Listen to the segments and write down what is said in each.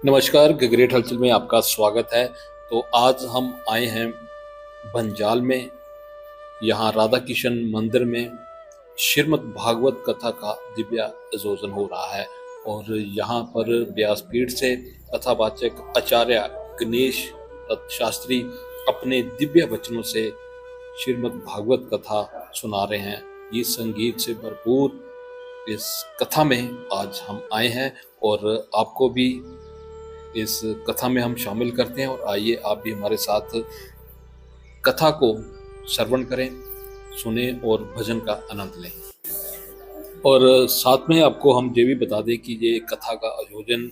नमस्कार, ग्रेट हलचल में आपका स्वागत है। तो आज हम आए हैं बंजाल में। यहाँ राधा किशन मंदिर में श्रीमद् भागवत कथा का दिव्य आयोजन हो रहा है और यहाँ पर व्यासपीठ से कथावाचक आचार्य गणेश दत्त शास्त्री अपने दिव्य वचनों से श्रीमद् भागवत कथा सुना रहे हैं। ये संगीत से भरपूर इस कथा में आज हम आए हैं और आपको भी इस कथा में हम शामिल करते हैं। और आइए आप भी हमारे साथ कथा को श्रवण करें, सुने और भजन का आनंद लें। और साथ में आपको हम ये भी बता दें कि ये कथा का आयोजन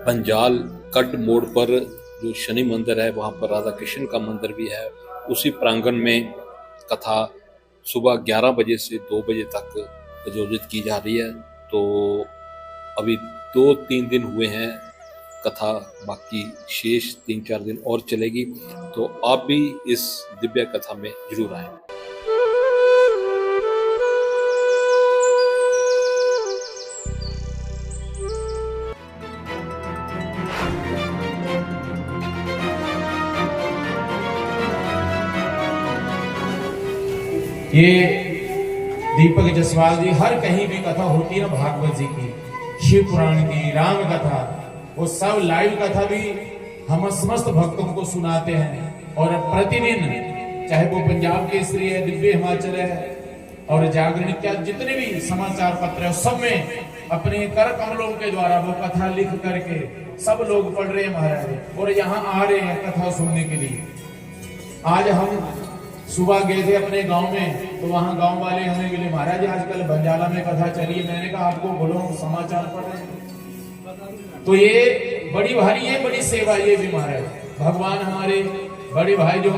बंजाल कट मोड़ पर जो शनि मंदिर है वहाँ पर राधा कृष्ण का मंदिर भी है, उसी प्रांगण में कथा सुबह 11 बजे से 2 बजे तक आयोजित की जा रही है। तो अभी 2-3 दिन हुए हैं कथा, बाकी शेष 3-4 दिन और चलेगी। तो आप भी इस दिव्य कथा में जरूर आएं। ये दीपक जसवाल जी, हर कहीं भी कथा होती है ना भागवत जी की, शिव पुराण की, राम कथा, वो सब लाइव कथा भी हम समस्त भक्तों को सुनाते हैं। और प्रतिदिन, चाहे वो पंजाब केसरी है, दिव्य हिमाचल है और जागरण, क्या जितने भी समाचार पत्र है, सब में अपने कर कमलों के द्वारा वो कथा लिख करके सब लोग पढ़ रहे हैं महाराज, और यहाँ आ रहे हैं कथा सुनने के लिए। आज हम सुबह गए थे अपने गांव में, तो वहां गांव वाले हमें मिले, महाराज आजकल बंजाला में कथा चली है। मैंने कहा आपको बोलो, समाचार पढ़ रहे हैं। तो ये बड़ी भारी है, बड़ी सेवा ये भी महाराज। भगवान हमारे बड़े भाई जो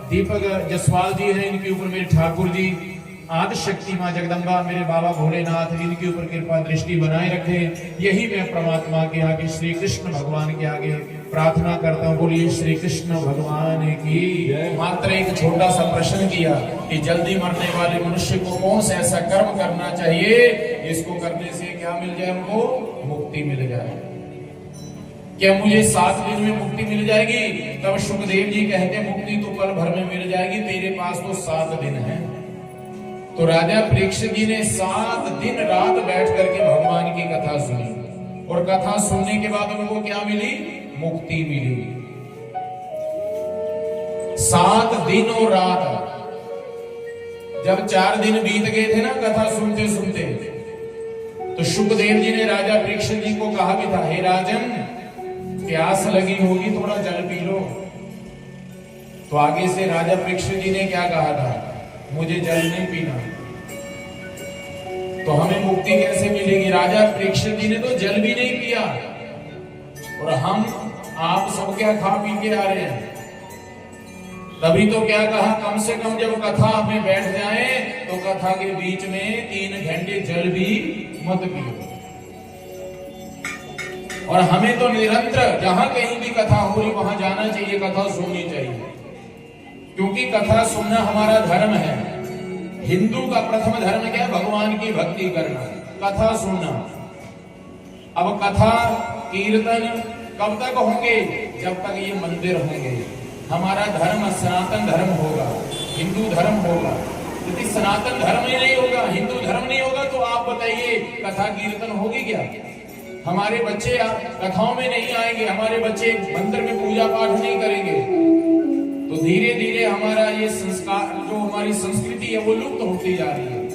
दीपक जसवाल जी हैं, इनके ऊपर मेरे ठाकुर जी आदि शक्ति माँ जगदम्बा, मेरे बाबा भोलेनाथ, इनके ऊपर कृपा दृष्टि बनाए रखे। यही मैं परमात्मा के आगे, श्री कृष्ण भगवान के आगे प्रार्थना करता हूँ। बोलिए श्री कृष्ण भगवान की। मात्र एक छोटा सा प्रश्न किया कि जल्दी मरने वाले मनुष्य को कौन सा ऐसा कर्म करना चाहिए जिसको करने से क्या मिल जाए, उनको मुक्ति मिल जाए। क्या मुझे 7 दिन में मुक्ति मिल जाएगी? तब सुखदेव जी कहते मुक्ति तो पल भर में मिल जाएगी, तेरे पास तो 7 दिन है। तो राजा परीक्षित जी ने 7 दिन रात बैठ करके भगवान की कथा सुनी, और कथा सुनने के बाद उनको क्या मिली? मुक्ति मिली। 7 दिन और रात। जब 4 दिन बीत गए थे ना कथा सुनते सुनते, तो सुखदेव जी ने राजा परीक्षित जी को कहा भी था, हे राजन, प्यास लगी होगी, थोड़ा जल पी लो। तो आगे से राजा परीक्षित जी ने क्या कहा था? मुझे जल नहीं पीना। तो हमें मुक्ति कैसे मिलेगी? राजा परीक्षित जी ने तो जल भी नहीं पिया, और हम आप सब क्या खा पी के आ रहे हैं। तभी तो क्या कहा, कम से कम जब कथा में बैठ जाए तो कथा के बीच में 3 घंटे जल भी मत पियो। और हमें तो निरंतर जहां कहीं भी कथा हो रही वहां जाना चाहिए, कथा सुननी चाहिए, क्योंकि कथा सुनना हमारा धर्म है। हिंदू का प्रथम धर्म क्या है? भगवान की भक्ति करना, कथा सुनना। अब कथा कीर्तन कब तक होंगे? जब तक ये मंदिर होंगे। हमारा धर्म सनातन धर्म होगा, हिंदू धर्म होगा। यदि सनातन धर्म ही नहीं होगा, हिंदू धर्म नहीं होगा, तो आप बताइए कथा कीर्तन होगी क्या? हमारे बच्चे कथाओं में नहीं आएंगे, हमारे बच्चे मंदिर में पूजा पाठ नहीं करेंगे, तो धीरे धीरे हमारा ये संस्कार, जो हमारी संस्कृति है, वो लुप्त होती जा रही है।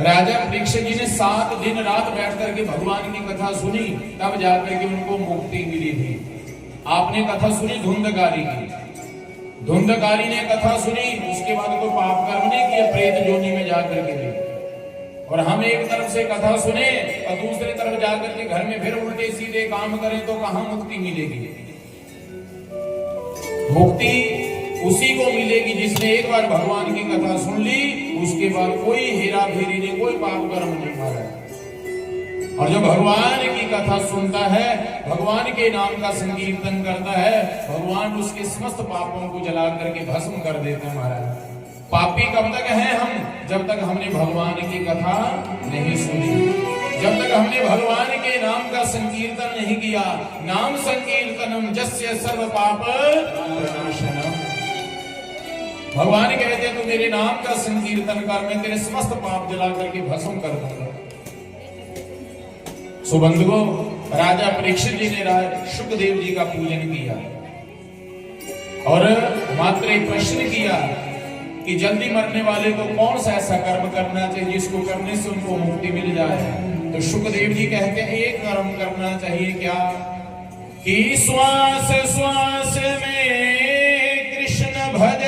राजा परीक्षित जी ने 7 दिन रात बैठ करके भगवान की कथा सुनी, तब जाकर के उनको मुक्ति मिली थी। आपने कथा सुनी धुंधकारी की, धुंधकारी ने कथा सुनी, उसके बाद कोई पाप कर्म नहीं किया, प्रेत योनि में जाकर के भी। और हम एक तरफ से कथा सुने और दूसरी तरफ जाकर के घर में फिर उल्टे सीधे काम करें, तो कहां मुक्ति मिलेगी? मुक्ति उसी को मिलेगी जिसने एक बार भगवान की कथा सुन ली, उसके बाद कोई हेरा फेरी नहीं, कोई पाप कर्म नहीं मारा। और जो भगवान की कथा सुनता है, भगवान के नाम का संकीर्तन करता है, भगवान उसके समस्त पापों को जला करके भस्म कर देते हैं महाराज। पापी कब तक हैं हम? जब तक हमने भगवान की कथा नहीं सुनी। जब तक हमने भगवान के नाम का संकीर्तन नहीं किया, नाम संकीर्तनम जस्य सर्व पाप प्रणाशनम। भगवान कहते हैं तू मेरे नाम का संकीर्तन कर, मैं तेरे समस्त पाप जला करके भस्म कर दूंगा। सो बंधुओं, राजा परीक्षित जी ने शुकदेव जी का पूजन किया और मात्र एक प्रश्न किया कि जल्दी मरने वाले को कौन सा ऐसा कर्म करना चाहिए जिसको करने से उनको मुक्ति मिल जाए। तो शुकदेव जी कहते हैं एक कर्म करना चाहिए, क्या कि श्वास श्वास में कृष्ण भज,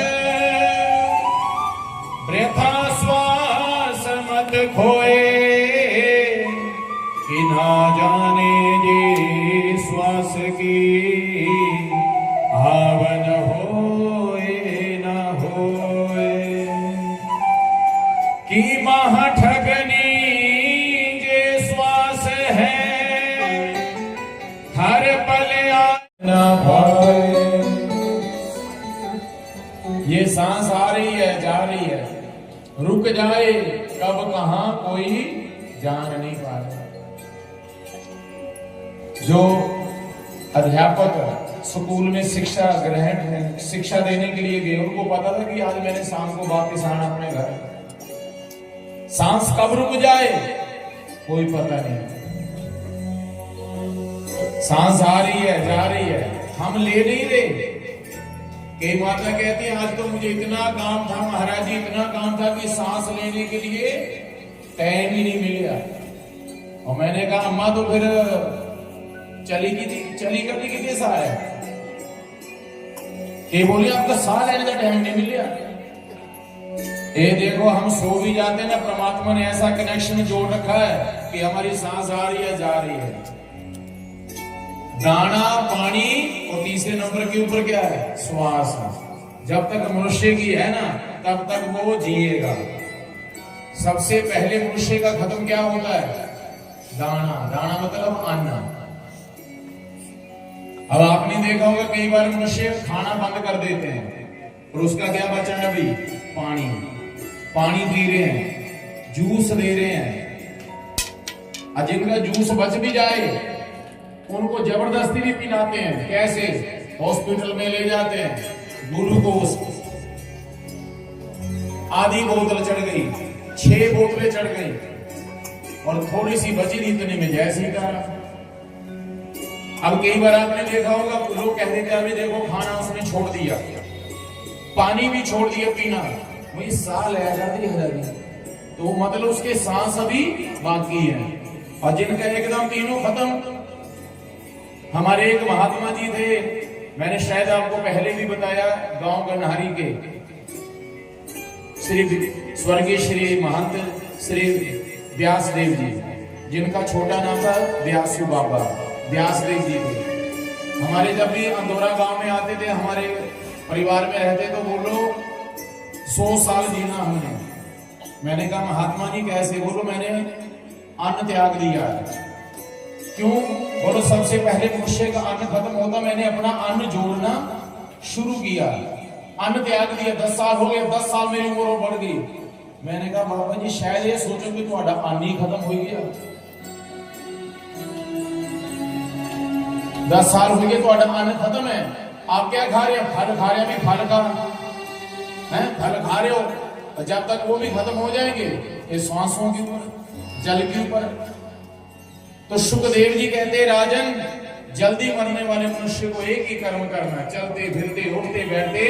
वृथा श्वास मत खोए, कि ना जाने जे श्वास की आवन होए न होए, कि महाठगनी जे श्वास है हर पल न भाए। ये सांस आ रही है जा रही है, रुक जाए कब कहां कोई जान नहीं पाए। जो अध्यापक स्कूल में शिक्षा देने के लिए गए, उनको पता था कि आज मैंने शाम को वापस आना अपने घर। सांस कब रुक जाए कोई पता नहीं, सांस आ रही है जा रही है, हम ले नहीं रहे। कई माता कहती है आज तो मुझे इतना काम था महाराज जी, इतना काम था कि सांस लेने के लिए टाइम ही नहीं मिला। और मैंने कहा अम्मा तो फिर चली करने की कैसा है, ये बोली आपका साह लेने का टाइम नहीं मिल रहा। ये देखो हम सो भी जाते हैं ना, परमात्मा ने ऐसा कनेक्शन जोड़ रखा है कि हमारी सांस आ रही है जा रही है। दाना पानी और तीसरे नंबर के ऊपर क्या है, श्वास। जब तक मनुष्य की है ना तब तक वो जिएगा। सबसे पहले मनुष्य का खत्म क्या होता है, दाना। दाना मतलब अन्न। अब आपने देखा होगा कई बार मनुष्य खाना बंद कर देते हैं और उसका क्या बचा है, अभी पानी। पानी पी रहे हैं, जूस दे रहे हैं, और जिनका जूस बच भी जाए उनको जबरदस्ती भी पिलाते हैं। कैसे, हॉस्पिटल में ले जाते हैं, ग्लूकोज आधी बोतल चढ़ गई, 6 बोतलें चढ़ गई और थोड़ी सी बची थी, इतने में जैसे ही अब कई बार आपने देखा होगा लोग कह देते हैं अभी देखो खाना उसने छोड़ दिया, पानी भी छोड़ दिया पीना, वही साल आ जाती है, तो मतलब उसके सांस अभी बाकी है। और जिनका एकदम तीनों खत्म, हमारे एक महात्मा जी थे, मैंने शायद आपको पहले भी बताया, गांव गन्हारी के स्वर्गीय श्री महंत श्री व्यासदेव जी, जिनका छोटा नाम था व्यासु बाबा, व्यासदेव जी थे। हमारे जब भी अंदौरा गांव में आते थे, हमारे परिवार में रहते तो बोलो 100 साल जीना हमने। मैंने कहा महात्मा जी कैसे, बोलो मैंने अन्न त्याग दिया है। क्यों, बोलो सबसे पहले मनुष्य का अन्न खत्म होता, मैंने अपना अन्न जोड़ना शुरू किया, अन्न त्याग दिया। 10 साल हो गए, 10 साल मेरी उम्र बढ़ गई। मैंने कहा बाबा जी शायद ये सोचो कि तुम्हारा अन्न ही खत्म हो गया, 10 साल हो गए तो अन्न खत्म है, आप क्या खा रहे हो, फल खा रहे हैं, फल का है, फल खा रहे हो, जब तक वो भी खत्म हो जाएंगे ये सांसों के ऊपर, जल के ऊपर। तो शुकदेव जी कहते राजन, जल्दी मरने वाले मनुष्य को एक ही कर्म करना, चलते फिरते उठते बैठते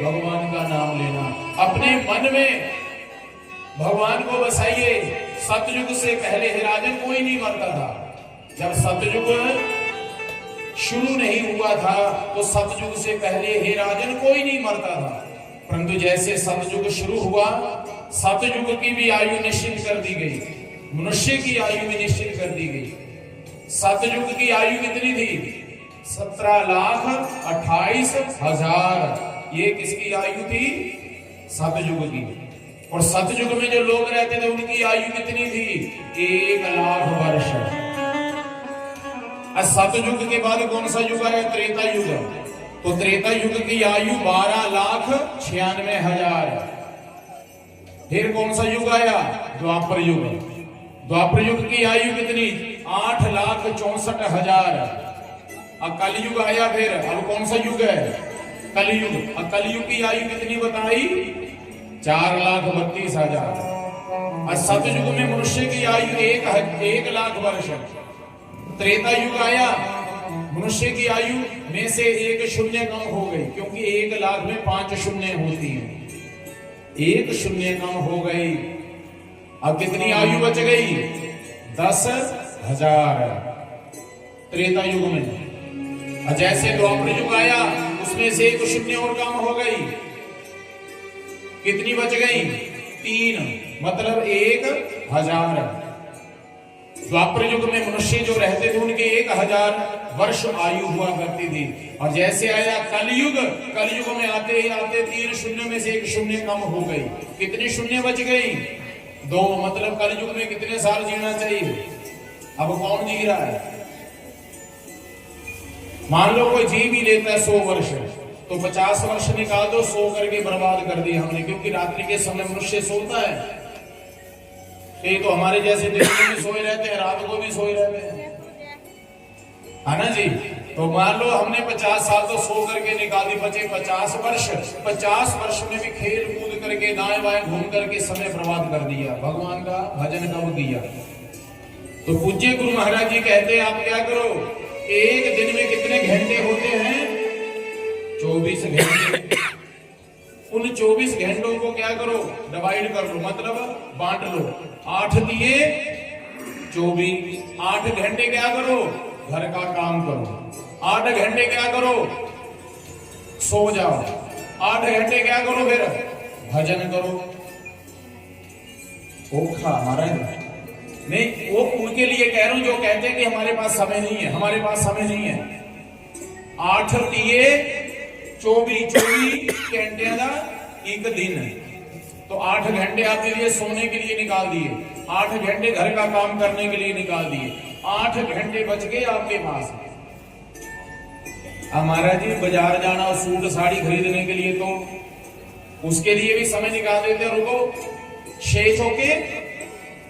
भगवान का नाम लेना। अपने मन में भगवान को बसाइए। सतयुग से पहले हे राजन कोई नहीं मरता था। जब सतयुग शुरू नहीं हुआ था तो सतयुग से पहले हे राजन कोई नहीं मरता था, परंतु जैसे सतयुग शुरू हुआ, सतयुग की भी आयु निश्चित कर दी गई, मनुष्य की आयु भी निश्चित कर दी गई। सतयुग की आयु कितनी थी, 17,28,000। ये किसकी आयु थी, सतयुग की। और सतयुग में जो लोग रहते थे उनकी आयु कितनी थी, 1,00,000 वर्ष। सतयुग के बाद कौन सा युग है, त्रेता युग। तो त्रेता युग की आयु 12,96,000। फिर कौन सा युग आया, द्वापर युग। द्वापर युग की आयु कितनी? 8,64,000। अब कलयुग आया, फिर अब कौन सा युग है? कलयुग। अब कलयुग की आयु कितनी बताई? 4,32,000। और सतयुग में मनुष्य की आयु 1,00,000 वर्ष। त्रेता युग आया, मनुष्य की आयु में से 1 शून्य कम हो गई, क्योंकि 1,00,000 में 5 शून्य होती है। 1 शून्य कम हो गई। अब कितनी आयु बच गई? 10,000 त्रेता युग में। और जैसे द्वापर युग आया, उसमें से 1 शून्य और कम हो गई। कितनी बच गई? 3, मतलब 1,000। द्वापर युग में मनुष्य जो रहते थे उनके 1,000 वर्ष आयु हुआ करती थी। और जैसे आया कलयुग, कलयुग में आते ही आते 3 शून्य में से 1 शून्य कम हो गई। कितनी शून्य बच गई? 2, मतलब कलयुग में कितने साल जीना चाहिए? अब कौन जी रहा है? मान लो कोई जी भी लेता है 100 वर्ष, तो 50 वर्ष निकाल दो, 100 करके बर्बाद कर दिया हमने, क्योंकि रात्रि के समय मनुष्य सोता है। ये तो हमारे जैसे दिन में सोए रहते हैं, रात को भी सोए रहते हैं, है ना जी। तो मान लो हमने 50 साल तो 100 करके निकाल दी, बचे 50 वर्ष। 50 वर्ष में भी खेल कूद करके दाएं बाएं घूम करके समय बर्बाद कर दिया। भगवान का भजन कब किया? तो पूज्य गुरु महाराज जी कहते हैं, आप क्या करो, एक दिन में कितने घंटे होते हैं? 24 घंटे। उन 24 घंटों को क्या करो? डिवाइड कर लो, मतलब बांट लो। 8 दिए 24। 8 घंटे क्या करो? घर का काम करो। 8 घंटे क्या करो? सो जाओ। 8 घंटे क्या करो? फिर भजन करो। ओखा महाराज नहीं, वो उनके लिए कह रहा हूं जो कहते हैं कि हमारे पास समय नहीं है। हमारे पास समय नहीं है। 8 दिए 24 घंटे का एक दिन है, तो 8 घंटे आपके लिए सोने के लिए निकाल दिए, 8 घंटे घर का काम करने के लिए निकाल दिए, 8 घंटे बच गए आपके पास। हमारा जी बाजार जाना और सूट साड़ी खरीदने के लिए, तो उसके लिए भी समय निकाल देते। रुको 6 चौके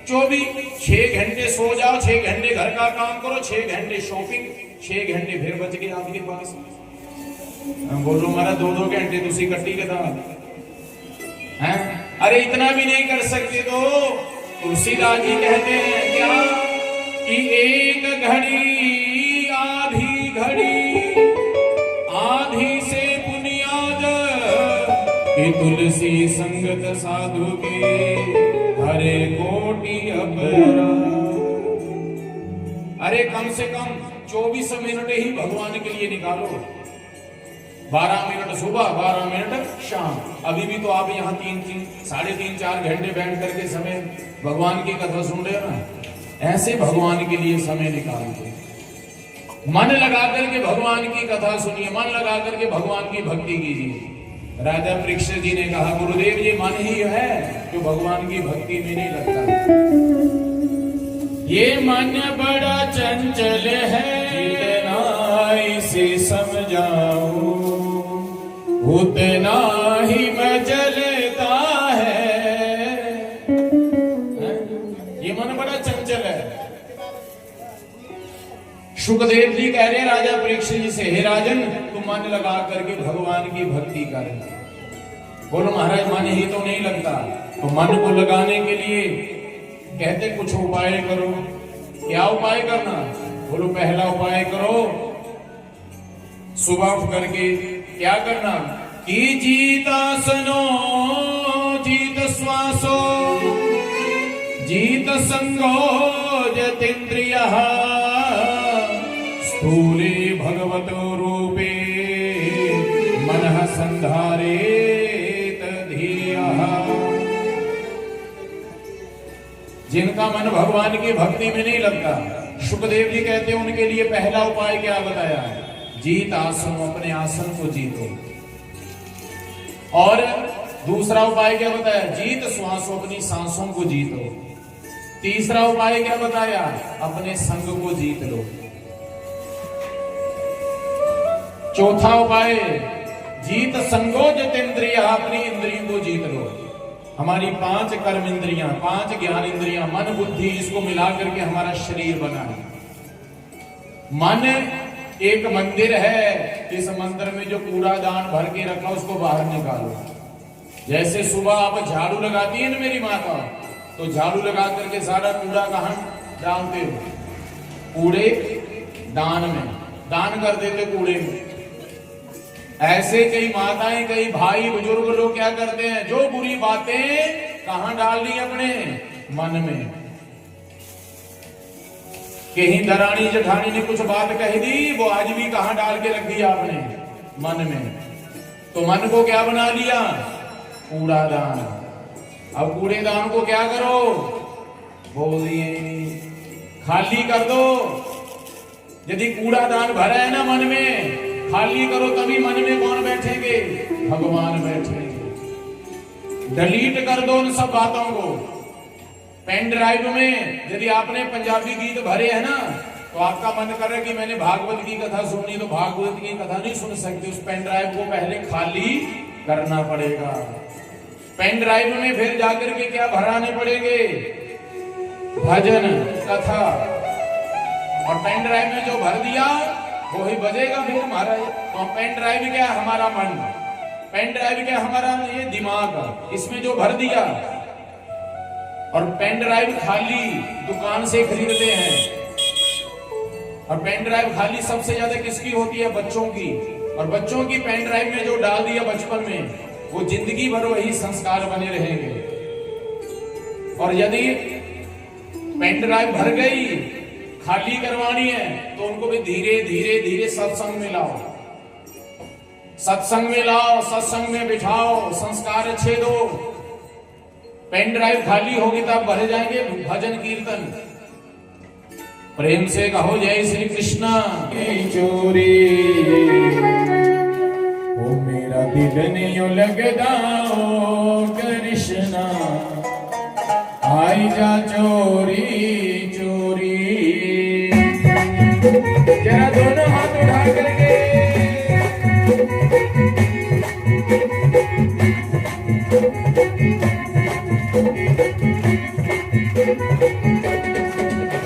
24, 6 घंटे सो जाओ, 6 घंटे घर का काम करो, 6 घंटे शॉपिंग, 6 घंटे फिर बच गए आपके पास। बोलो हमारा 2-2 घंटे तुसी कट्टी के दाम हैं? अरे इतना भी नहीं कर सकते तो तुलसीदास जी कहते हैं क्या कि एक घड़ी आधी घड़ी, आधी से बुनियाद कि तुलसी संगत साधु के हरे कोटि अपराध। अरे कम से कम 24 मिनट ही भगवान के लिए निकालो। 12 मिनट सुबह, 12 मिनट शाम। अभी भी तो आप यहाँ 3-3, 3.5, 4 घंटे बैठ करके समय भगवान की कथा सुन रहे हो ना। ऐसे भगवान के लिए समय निकालिए, मन लगा करके भगवान की कथा सुनिए, मन लगा करके भगवान की भक्ति कीजिए। राजा परीक्षित जी ने कहा, गुरुदेव ये मन ही है जो भगवान की भक्ति में नहीं लगता। ये मन बड़ा चंचल है, जितना इसे समझाऊं उतना ही मचलता है। ये मन बड़ा चंचल है। सुखदेव जी कह रहे हैं राजा परीक्षित जी से, हे राजन तुम मन लगा करके भगवान की भक्ति कर। बोलो महाराज मन ही तो नहीं लगता। तो मन को लगाने के लिए कहते कुछ उपाय करो। क्या उपाय करना? बोलो पहला उपाय करो, सुबह उठ करके क्या करना कि जीतासनो जीत श्वासो जीत संगो जतेन्द्रियः स्थूले भगवतो रूपे मनः संधारेत धियः। जिनका मन भगवान की भक्ति में नहीं लगता, सुखदेव जी कहते हैं उनके लिए पहला उपाय क्या बताया? जीत आसन, अपने आसन को जीतो। और दूसरा उपाय क्या बताया? जीत श्वास, अपनी सांसों को जीतो। तीसरा उपाय क्या बताया? अपने संग को जीत लो। चौथा उपाय जीत संगो जितेंद्रिय, अपनी इंद्रियों को जीत लो। हमारी 5 कर्म इंद्रियां, 5 ज्ञान इंद्रियां, मन बुद्धि, इसको मिला करके हमारा शरीर बना है। मन एक मंदिर है, इस मंदिर में जो कूड़ादान भर के रखा उसको बाहर निकालो। जैसे सुबह आप झाड़ू लगाती है ना मेरी माता, तो झाड़ू लगा करके सारा कूड़ा कहां डालते हो? कूड़े दान में, दान कर देते कूड़े में। ऐसे कई माताएं, कई भाई बुजुर्ग लोग क्या करते हैं, जो बुरी बातें कहां डाल दी अपने मन में। कहीं दरानी जेठानी ने कुछ बात कह दी, वो आज भी कहां डाल के रख दिया आपने मन में। तो मन को क्या बना लिया? कूड़ादान। अब कूड़ेदान को क्या करो? बोल दिए खाली कर दो। यदि कूड़ादान भरा है ना मन में, खाली करो, तभी मन में कौन बैठेंगे? भगवान बैठेंगे। डिलीट कर दो उन सब बातों को। पेन ड्राइव में यदि आपने पंजाबी गीत भरे हैं ना, तो आपका मन कर रहा है कि मैंने भागवत की कथा सुननी, तो भागवत की कथा नहीं सुन सकते। उस पेन ड्राइव को पहले खाली करना पड़ेगा। पेन ड्राइव में फिर जाकर के क्या भराने पड़ेंगे? भजन, कथा। और पेन ड्राइव में जो भर दिया वो ही बजेगा फिर हमारा। तो पेन ड्राइव क्या? हमारा मन। पेन ड्राइव क्या? हमारा ये दिमाग। इसमें जो भर दिया। और पेन ड्राइव खाली दुकान से खरीदते हैं। और पेन ड्राइव खाली सबसे ज्यादा किसकी होती है? बच्चों की। और बच्चों की पेन ड्राइव में जो डाल दिया बचपन में, वो जिंदगी भर वही संस्कार बने रहेंगे। और यदि पेन ड्राइव भर गई, खाली करवानी है, तो उनको भी धीरे धीरे धीरे सत्संग में लाओ। सत्संग में लाओ, सत्संग में बिठाओ, संस्कार अच्छे दो। पेन ड्राइव खाली होगी तब भर जाएंगे भजन कीर्तन। प्रेम से कहो जय श्री कृष्णा। चोरी ओ मेरा दिल नहीं लगदा ओ कृष्णा, आई जा चोरी चोरी। जरा दोनों हाथ उठा करके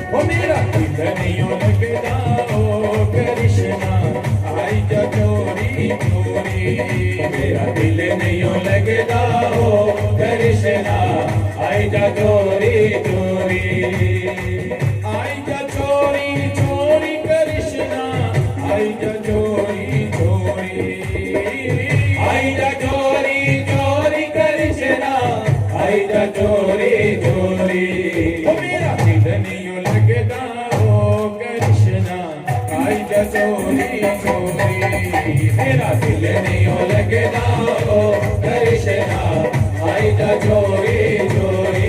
ओ मेरा दिल नहीं लगदा ओ कृष्णा, आई जा चोरी चोरी। मेरा दिल नहीं लगदा ओ कृष्णा, आई जा चोरी चोरी। आई जा चोरी चोरी कृष्णा, आई जा चोरी चोरी। आई जा चोरी चोरी कृष्णा, आई जा चोरी चोरी। ओ मेरा दिल नहीं लगदा ओ कृष्णा, आई जा चोरी चोरी। मेरा दिल नहीं लगदा ओ कृष्णा, आई जा चोरी चोरी।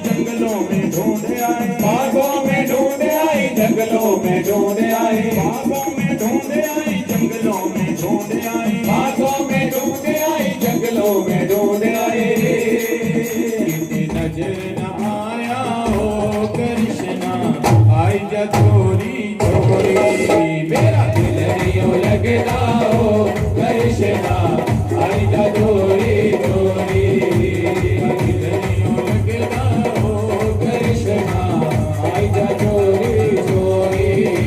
जंगलों में ढूंढ आई, बागों में ढूंढ आई, जंगलों में ढूंढ आई, बागों में ढूंढ आई, जंगलों में ढूंढ आई। किसी नजर न आया हो कृष्णा, आई जा चोरी चोरी। मेरा दिल नहीं लगता हो कृष्णा, आई जा चोरी चोरी। दिल नहीं लगता हो कृष्णा, आई जा चोरी चोरी।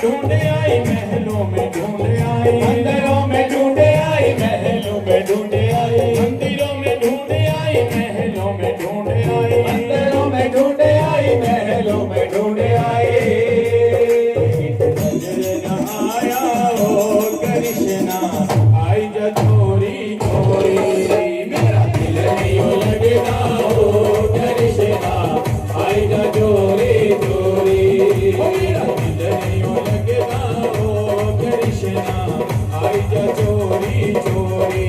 ढूंढे आई महलों में ढूंढे आई मंदिरों में ढूंढे आई महलों में ढूंढे आई मंदिरों में ढूंढे आई महलों में ढूंढे आई मंदिरों में ढूंढे आई महलों में ढूंढे आई नजर न आया ओ कृष्णा आई जा चोरी चोरी मेरा दिल नहीं लगेगा ओ कृष्णा आई जा चोरी चोरी मेरा दिल नहीं लगेगा ओ कृष्णा आई जा चोरी चोरी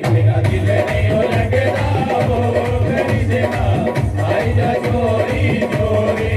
मेरा दिल नहीं लगेगा ओ कृष्णा आई जा चोरी चोरी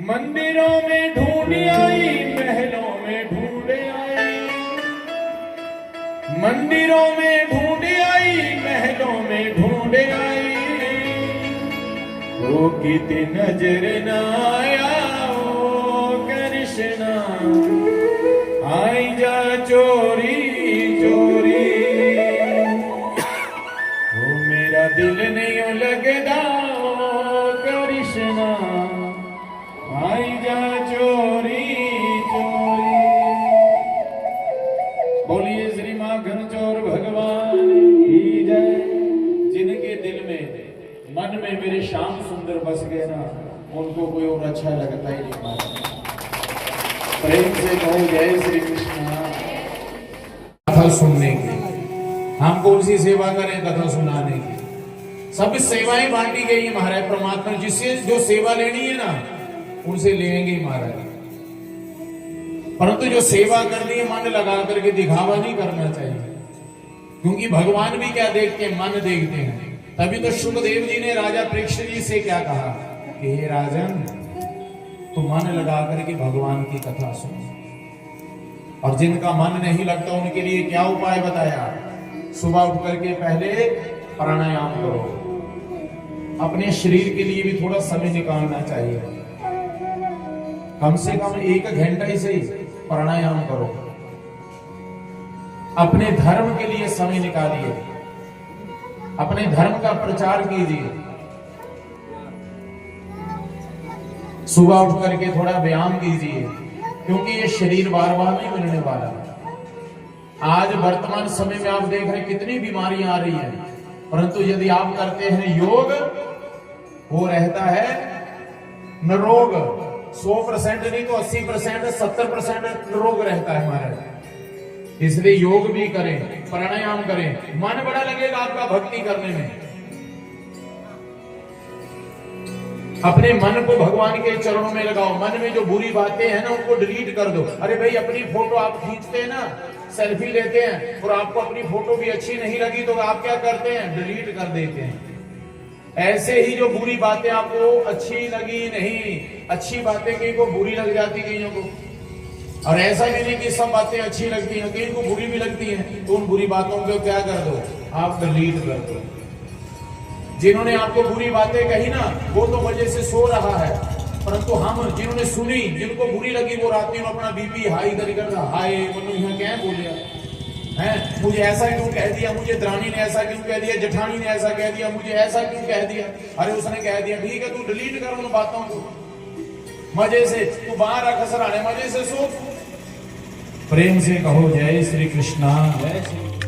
मंदिरों में ढूंढ आई महलों में ढूंढ आई मंदिरों में ढूंढ आई महलों में ढूंढ आई वो कितनी नजर न आया ओ कृष्णा आई जा चोरी चोरी वो मेरा दिल नहीं लगदा ओ कृष्णा आई जा चोरी चोरी। बोलिए श्री मां घनचोर भगवान की जय। जिनके दिल में मन में मेरे श्याम सुंदर बस गए ना, उनको कोई और अच्छा लगता ही नहीं। प्रेम से कहो जय श्री कृष्ण। कथा सुनने की, हम कौन सी सेवा करें कथा सुनाने की। सब सेवाएं बांटी गई है महाराज परमात्मा, जिससे जो सेवा लेनी है ना उनसे लेंगे महाराज। परंतु जो सेवा करनी है मन लगा करके दिखावा नहीं करना चाहिए, क्योंकि भगवान भी क्या देखते हैं, मन देखते हैं। तभी तो शुकदेव जी ने राजा परीक्षित जी से क्या कहा कि हे राजन, तो मन लगा करके भगवान की कथा सुनो। और जिनका मन नहीं लगता उनके लिए क्या उपाय बताया, सुबह उठ करके पहले प्राणायाम करो। अपने शरीर के लिए भी थोड़ा समय निकालना चाहिए, कम से कम 1 घंटा ही सही प्राणायाम करो। अपने धर्म के लिए समय निकालिए, अपने धर्म का प्रचार कीजिए। सुबह उठ करके थोड़ा व्यायाम कीजिए, क्योंकि ये शरीर बार बार नहीं मिलने वाला। आज वर्तमान समय में आप देख रहे हैं कितनी बीमारियां आ रही हैं, परंतु यदि आप करते हैं योग, वो रहता है निरोग। 100% नहीं तो 80%, 70% निरोग रहता है हमारा। इसलिए योग भी करें, प्राणायाम करें, मन बड़ा लगेगा आपका भक्ति करने में। अपने मन को भगवान के चरणों में लगाओ। मन में जो बुरी बातें हैं ना उनको डिलीट कर दो। अरे भाई, अपनी फोटो आप खींचते हैं ना, सेल्फी लेते हैं, और आपको अपनी फोटो भी अच्छी नहीं लगी तो आप क्या करते हैं, डिलीट कर देते हैं। ऐसे ही जो बुरी बातें आपको अच्छी लगी नहीं, अच्छी बातें कहीं को बुरी लग जाती कईयों को, और ऐसा भी नहीं कि सब बातें अच्छी लगती हैं, कहीं को बुरी भी लगती हैं, तो उन बुरी बातों को क्या कर दो, आप डिलीट कर दो। जिन्होंने आपको बुरी बातें कही ना, वो तो वजह से सो रहा है, परंतु हम जिन्होंने सुनी, जिनको बुरी लगी, वो रात दिन अपना बीपी हाई इधर करता, हाय मतलब यहाँ क्या बोलिया है, मुझे ऐसा क्यों कह दिया, मुझे द्राणी ने ऐसा क्यों कह दिया, जेठानी ने ऐसा कह दिया, मुझे ऐसा क्यों कह दिया। अरे उसने कह दिया, ठीक है, तू डिलीट कर उन बातों को, मजे से तू बाहर रख सराने, मजे से सो। प्रेम से कहो जय श्री कृष्णा, जय श्री